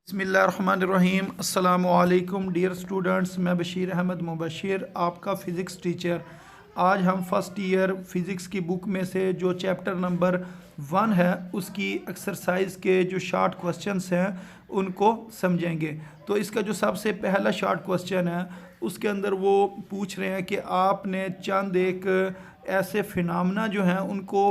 बिस्मिल्लाहिर्रहमानिर्रहीम। अस्सलामुअलैकुम dear students, मैं बशीर अहमद मुबशिर, आपका फ़िज़िक्स टीचर। आज हम फ़र्स्ट ईयर फ़िज़िक्स की बुक में से जो चैप्टर नंबर 1 है उसकी एक्सरसाइज के जो शॉर्ट क्वेश्चंस हैं उनको समझेंगे। तो इसका जो सबसे पहला शॉर्ट क्वेश्चन है उसके अंदर वो पूछ रहे हैं कि आपने चंद एक ऐसे फिनोमेना जो हैं उनको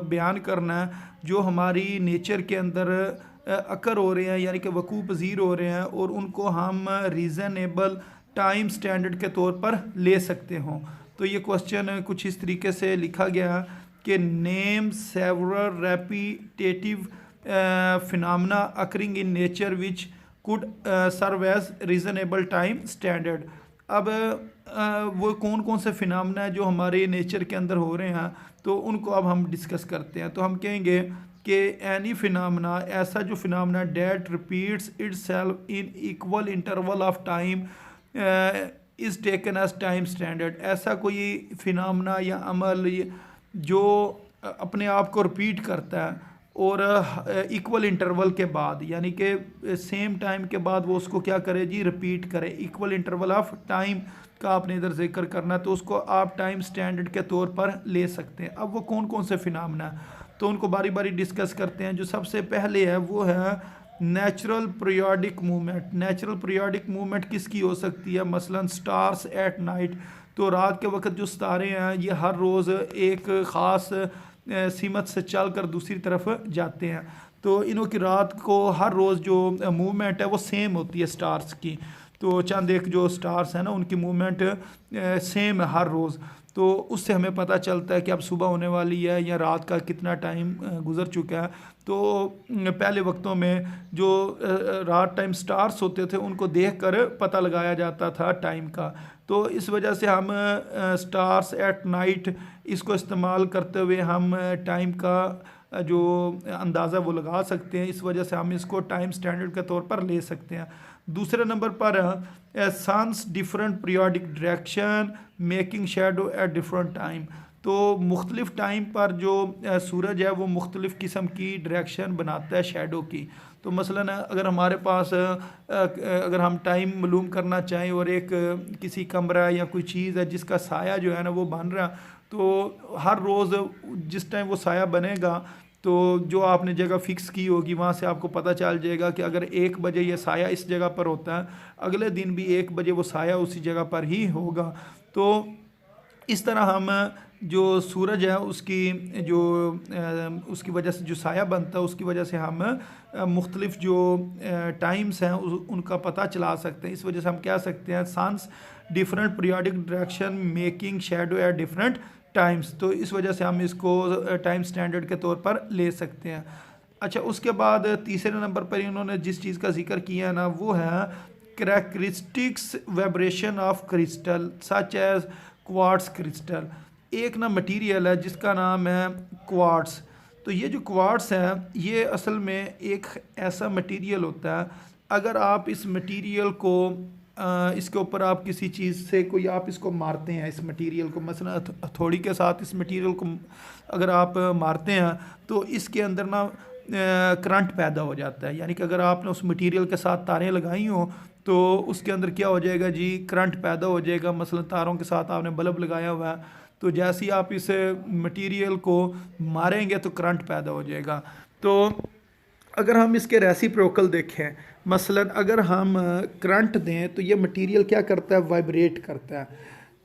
बयान करना है जो हमारी नेचर के अंदर अकर हो रहे हैं, यानी कि वकूफ़ पज़ीर हो रहे हैं और उनको हम रीज़नेबल टाइम स्टैंडर्ड के तौर पर ले सकते हों। तो ये क्वेश्चन कुछ इस तरीके से लिखा गया कि name several repetitive phenomena occurring in nature which could serve as reasonable time standard. अब वो कौन कौन से फिनोमेना है जो हमारे नेचर के अंदर हो रहे हैं, तो उनको अब हम डिस्कस करते हैं। तो हम कहेंगे कि एनी फिनोमेना, ऐसा जो phenomena that repeats itself in equal interval of time is taken as time standard. ऐसा कोई फिनोमेना या अमल जो अपने आप को रिपीट करता है और इक्वल इंटरवल के बाद, यानी कि सेम टाइम के बाद वो उसको क्या करे जी, रिपीट करे। इक्वल इंटरवल ऑफ टाइम का आपने इधर जिक्र करना, तो उसको आप टाइम स्टैंडर्ड के तौर पर ले सकते हैं। अब वो कौन कौन से फिनोमेना है तो उनको बारी बारी डिस्कस करते हैं। जो सबसे पहले है वो है natural periodic movement. Natural periodic movement किसकी हो सकती है? मसलन स्टार्स एट नाइट, तो रात के वक्त जो सितारे हैं ये हर रोज़ एक ख़ास सीमत से चल कर दूसरी तरफ जाते हैं, तो इनों की रात को हर रोज़ जो मूवमेंट है वो सेम होती है स्टार्स की। तो चंद एक जो स्टार्स हैं ना उनकी मूवमेंट सेम है हर रोज़, तो उससे हमें पता चलता है कि अब सुबह होने वाली है या रात का कितना टाइम गुज़र चुका है। तो पहले वक्तों में जो रात टाइम स्टार्स होते थे उनको देखकर पता लगाया जाता था टाइम का। तो इस वजह से हम स्टार्स एट नाइट इसको इस्तेमाल करते हुए हम टाइम का जो अंदाज़ा वो लगा सकते हैं। इस वजह से हम इसको टाइम स्टैंडर्ड के तौर पर ले सकते हैं। दूसरे नंबर पर sun's different periodic direction making shadow at different time. तो मुख्तलिफ़ टाइम पर जो सूरज है वो मुख्तलिफ़ किस्म की डायरेक्शन बनाता है शेडो की। तो मसलन अगर हमारे पास अगर हम टाइम मालूम करना चाहें और एक किसी कमरा या कोई चीज़ है जिसका साया जो है ना वो बन रहा, तो हर रोज़ जिस टाइम वो साया बनेगा तो जो आपने जगह फ़िक्स की होगी वहाँ से आपको पता चल जाएगा कि अगर 1 बजे ये साया इस जगह पर होता है, अगले दिन भी 1 बजे वो साया उसी जगह पर ही होगा। तो इस तरह हम जो सूरज है उसकी जो उसकी वजह से जो साया बनता है उसकी वजह से हम मुख्तलिफ़ जो टाइम्स हैं उनका पता चला सकते हैं। इस वजह से हम कह सकते हैं sun's different periodic direction making shadow at different times. तो इस वजह से हम इसको टाइम स्टैंडर्ड के तौर पर ले सकते हैं। अच्छा, उसके बाद तीसरे नंबर पर इन्होंने जिस चीज़ का जिक्र किया है ना वो है characteristics vibration of crystal such as quartz crystal. एक ना मटेरियल है जिसका नाम है क्वार्ट्स। तो ये जो क्वार्ट्स है ये असल में एक ऐसा मटेरियल होता है, अगर आप इस मटेरियल को इसके ऊपर आप किसी चीज़ से कोई आप इसको मारते हैं, इस मटेरियल को मसलन हथौड़ी के साथ इस मटेरियल को अगर आप मारते हैं तो इसके अंदर ना करंट पैदा हो जाता है। यानी कि अगर आपने उस मटेरियल के साथ तारें लगाई हों तो उसके अंदर क्या हो जाएगा जी, करंट पैदा हो जाएगा। मसलन तारों के साथ आपने बल्ब लगाया हुआ है, तो जैसे ही आप इस मटेरियल को मारेंगे तो करंट पैदा हो जाएगा। तो अगर हम इसके रेसिप्रोकल देखें, मसलन अगर हम करंट दें तो ये मटेरियल क्या करता है, वाइब्रेट करता है।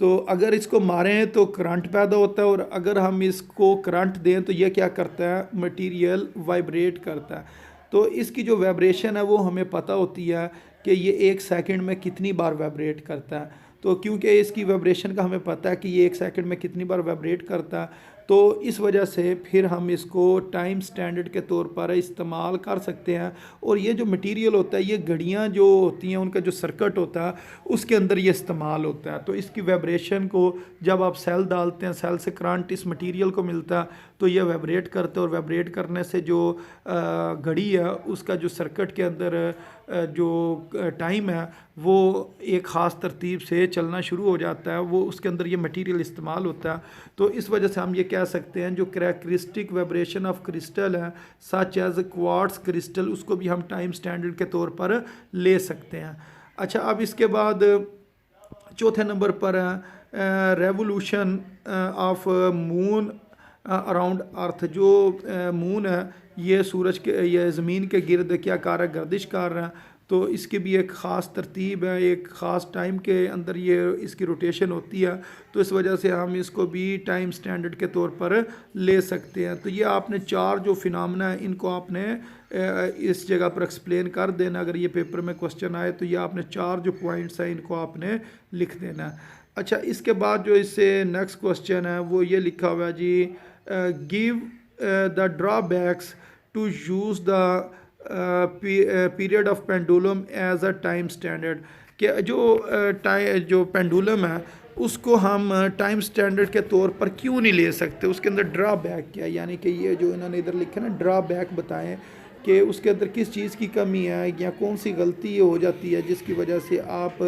तो अगर इसको मारें तो करंट पैदा होता है, और अगर हम इसको करंट दें तो ये क्या करता है, मटेरियल वाइब्रेट करता है। तो इसकी जो वाइब्रेशन है वो हमें पता होती है कि ये 1 सेकंड में कितनी बार वाइब्रेट करता है। तो क्योंकि इसकी वाइब्रेशन का हमें पता है कि ये 1 सेकंड में कितनी बार वाइब्रेट करता है, तो इस वजह से फिर हम इसको टाइम स्टैंडर्ड के तौर पर इस्तेमाल कर सकते हैं। और ये जो मटेरियल होता है, ये घड़ियाँ जो होती हैं उनका जो सर्किट होता है उसके अंदर ये इस्तेमाल होता है। तो इसकी वाइब्रेशन को जब आप सेल डालते हैं, सेल से करंट इस मटेरियल को मिलता है, तो ये वाइब्रेट करते हैं, और वाइब्रेट करने से जो घड़ी है उसका जो सर्किट के अंदर जो टाइम है वो एक ख़ास तरतीब से चलना शुरू हो जाता है, वो उसके अंदर ये मटेरियल इस्तेमाल होता है। तो इस वजह से हम ये कह सकते हैं जो करैक्टरिस्टिक वाइब्रेशन ऑफ क्रिस्टल है सच एज क्वार्ट्ज क्रिस्टल, उसको भी हम टाइम स्टैंडर्ड के तौर पर ले सकते हैं। अच्छा, अब इसके बाद चौथे नंबर पर है रेवोल्यूशन ऑफ मून अराउंड अर्थ। जो मून है ये सूरज के, ये ज़मीन के गिर्द क्या कर रहा है, गर्दिश कर रहा है, तो इसकी भी एक ख़ास तरतीब है, एक ख़ास टाइम के अंदर ये इसकी रोटेशन होती है। तो इस वजह से हम इसको भी टाइम स्टैंडर्ड के तौर पर ले सकते हैं। तो ये आपने चार जो फिनोमेना है इनको आपने इस जगह पर एक्सप्लेन कर देना। अगर ये पेपर में क्वेश्चन आए तो ये आपने चार जो पॉइंट्स हैं इनको आपने लिख देना है। अच्छा, इसके बाद जो इससे नेक्स्ट क्वेश्चन है वो ये लिखा हुआ है जी, give the drawbacks to use the period of pendulum as a time standard. कि जो पेंडुलम है उसको हम टाइम स्टैंडर्ड के तौर पर क्यों नहीं ले सकते, उसके अंदर ड्रॉबैक क्या है, यानी कि ये जो इन्होंने इधर लिखा ना ड्रॉबैक बताएं कि उसके अंदर किस चीज़ की कमी है या कौन सी गलती ये हो जाती है जिसकी वजह से आप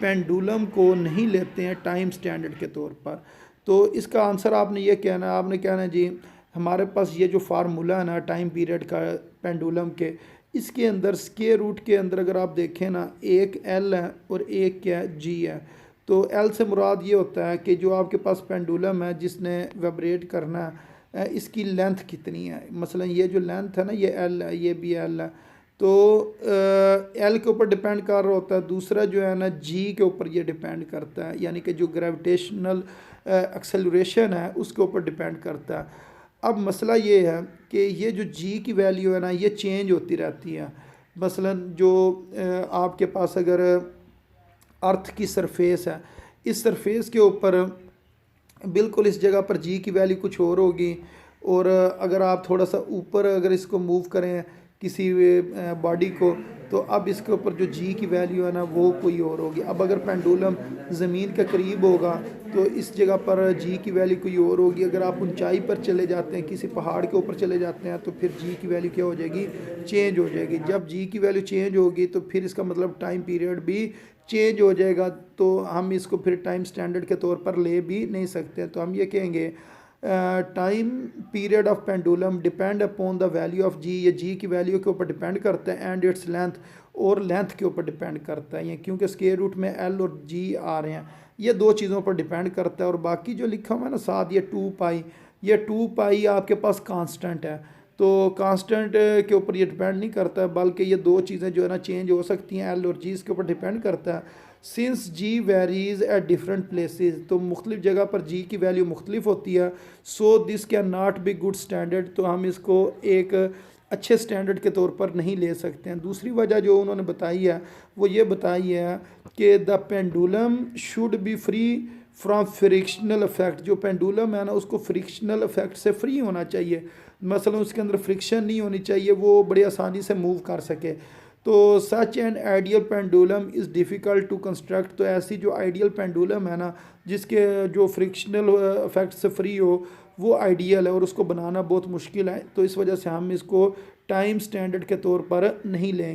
पेंडुलम को नहीं लेते हैं टाइम स्टैंडर्ड के तौर पर। तो इसका आंसर आपने ये कहना है, आपने कहना है जी हमारे पास ये जो फार्मूला है ना टाइम पीरियड का पेंडुलम के, इसके अंदर स्क्वायर रूट के अंदर अगर आप देखें ना, एक एल है और एक क्या है, जी है। तो एल से मुराद ये होता है कि जो आपके पास पेंडुलम है जिसने वाइब्रेट करना है इसकी लेंथ कितनी है। मसलन ये जो लेंथ है ना ये एल है, ये भी एल है, तो एल के ऊपर डिपेंड कर रहा होता है। दूसरा जो है ना जी के ऊपर ये डिपेंड करता है, यानी कि जो ग्रेविटेशनल एक्सेलरेशन है उसके ऊपर डिपेंड करता है। अब मसला ये है कि ये जो जी की वैल्यू है ना ये चेंज होती रहती है। मसलन जो आपके पास अगर अर्थ की सरफेस है, इस सरफेस के ऊपर बिल्कुल इस जगह पर जी की वैल्यू कुछ और होगी, और अगर आप थोड़ा सा ऊपर अगर इसको मूव करें किसी बॉडी को, तो अब इसके ऊपर जो जी की वैल्यू है ना वो कोई और होगी। अब अगर पेंडुलम ज़मीन के करीब होगा तो इस जगह पर जी की वैल्यू कोई और होगी। अगर आप ऊंचाई पर चले जाते हैं, किसी पहाड़ के ऊपर चले जाते हैं, तो फिर जी की वैल्यू क्या हो जाएगी, चेंज हो जाएगी। जब जी की वैल्यू चेंज होगी तो फिर इसका मतलब टाइम पीरियड भी चेंज हो जाएगा, तो हम इसको फिर टाइम स्टैंडर्ड के तौर पर ले भी नहीं सकते। तो हम ये कहेंगे time period of pendulum depend upon the value of G, ये जी की वैल्यू के ऊपर डिपेंड करता है, एंड इट्स लेंथ, और लेंथ के ऊपर डिपेंड करता है। ये क्योंकि स्क्वायर रूट में एल और जी आ रहे हैं, ये दो चीज़ों पर डिपेंड करता है। और बाकी जो लिखा हुआ है ना साथ, ये 2 पाई, ये 2 पाई आपके पास कांस्टेंट है, तो कांस्टेंट के ऊपर ये डिपेंड नहीं करता, बल्कि ये दो चीज़ें जो है ना चेंज हो सकती हैं, एल और जी इसके ऊपर डिपेंड करता है। Since g varies at different places, तो मुख्तलिफ जगह पर जी की वैल्यू मुख्तलिफ होती है। So this can not be good standard, तो हम इसको एक अच्छे स्टैंडर्ड के तौर पर नहीं ले सकते हैं। दूसरी वजह जो उन्होंने बताई है वो ये बताई है कि the pendulum should be free from frictional effect. जो पेंडुलम है ना उसको फ्रिक्शनल इफेक्ट से फ्री होना चाहिए, मसलन उसके अंदर फ्रिक्शन नहीं होनी चाहिए, वो बड़ी आसानी से मूव कर सके। तो such an ideal pendulum is difficult to construct, तो ऐसी जो आइडियल पेंडुलम है ना जिसके जो फ्रिक्शनल इफेक्ट से फ्री हो वो आइडियल है, और उसको बनाना बहुत मुश्किल है। तो इस वजह से हम इसको टाइम स्टैंडर्ड के तौर पर नहीं लेंगे।